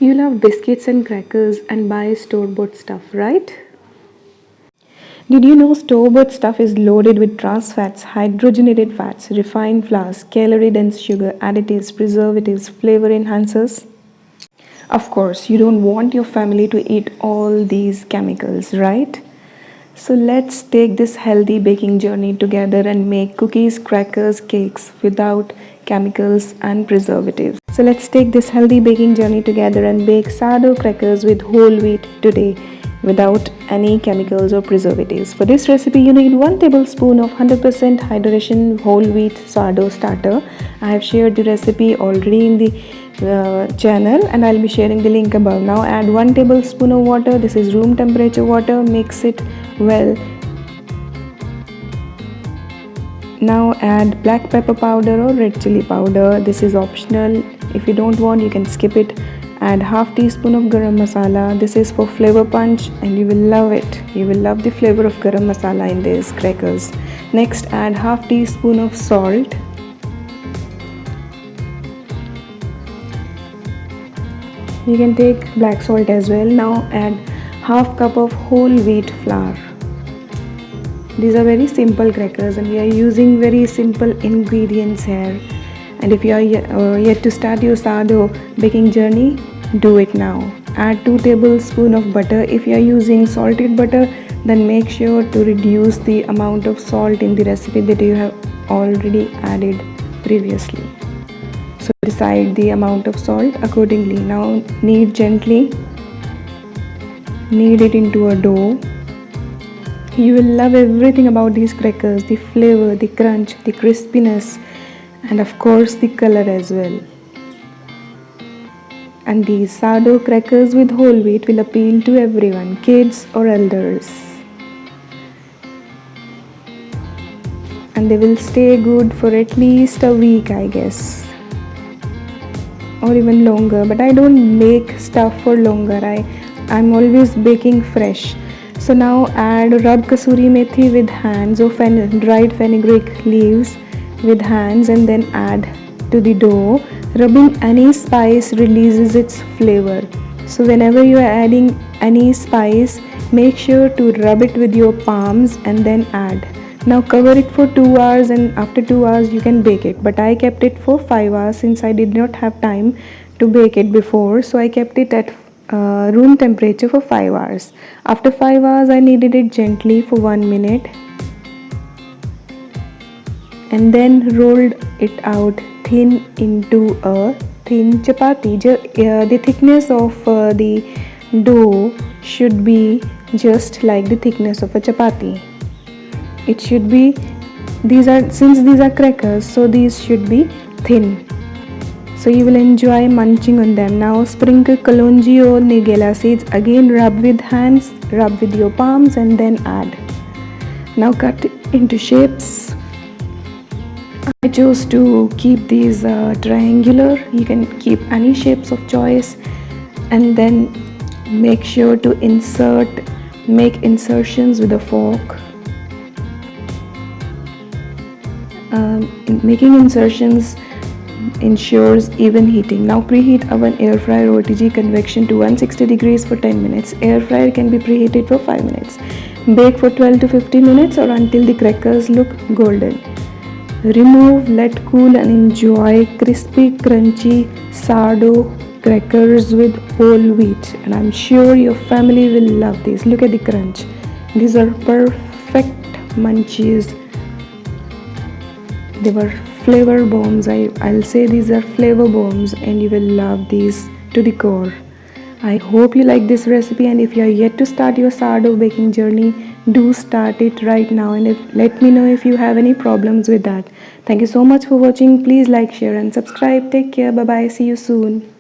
You love biscuits and crackers and buy store-bought stuff, right? Did you know store-bought stuff is loaded with trans fats, hydrogenated fats, refined flours, calorie-dense sugar, additives, preservatives, flavor enhancers? Of course, you don't want your family to eat all these chemicals, right? So let's take this healthy baking journey together and make cookies, crackers, cakes without chemicals and preservatives. So let's take this healthy baking journey together and bake sourdough crackers with whole wheat today without any chemicals or preservatives. For this recipe, you need 1 tablespoon of 100% hydration whole wheat sourdough starter. I have shared the recipe already in the channel and I'll be sharing the link above. Now add 1 tablespoon of water. This is room temperature water. Mix it well. Now add black pepper powder or red chili powder. This is optional. If you don't want, you can skip it. Add half teaspoon of garam masala. This is for flavor punch and you will love it. You will love the flavor of garam masala in these crackers. Next add half teaspoon of salt. You can take black salt as well. Now add half cup of whole wheat flour. These are very simple crackers and we are using very simple ingredients here. And if you are yet to start your sourdough baking journey, do it now. Add 2 tablespoons of butter. If you are using salted butter, then make sure to reduce the amount of salt in the recipe that you have already added previously. So decide the amount of salt accordingly. Now knead gently. Knead it into a dough. You will love everything about these crackers, the flavor, the crunch, the crispiness, and of course the color as well. And these sourdough crackers with whole wheat will appeal to everyone, kids or elders. And they will stay good for at least a week, I guess, or even longer. But I don't bake stuff for longer. I'm always baking fresh. So now rub kasuri methi with hands or dried fenugreek leaves with hands and then add to the dough. Rubbing any spice releases its flavor. So whenever you are adding any spice, make sure to rub it with your palms and then add. Now cover it for 2 hours and after 2 hours you can bake it. But I kept it for 5 hours since I did not have time to bake it before. So I kept it at room temperature for 5 hours. After 5 hours I kneaded it gently for 1 minute and then rolled it out thin into a thin chapati. The thickness of the dough should be just like the thickness of a chapati. It should be, since these are crackers, so these should be thin. So you will enjoy munching on them. Now sprinkle kalonji or nigella seeds. Again rub with hands, rub with your palms and then add. Now cut into shapes. I chose to keep these triangular. You can keep any shapes of choice and then make sure to make insertions with a fork. Making insertions ensures even heating. Now preheat oven, air fryer or OTG convection to 160 degrees for 10 minutes. Air fryer can be preheated for 5 minutes. Bake for 12 to 15 minutes or until the crackers look golden. Remove, let cool and enjoy crispy, crunchy sourdough crackers with whole wheat. And I'm sure your family will love these. Look at the crunch. These are perfect munchies. They were flavor bombs. I'll say these are flavor bombs and you will love these to the core. I hope you like this recipe and if you are yet to start your sourdough baking journey, do start it right now and let me know if you have any problems with that. Thank you so much for watching. Please like, share and subscribe. Take care. Bye bye. See you soon.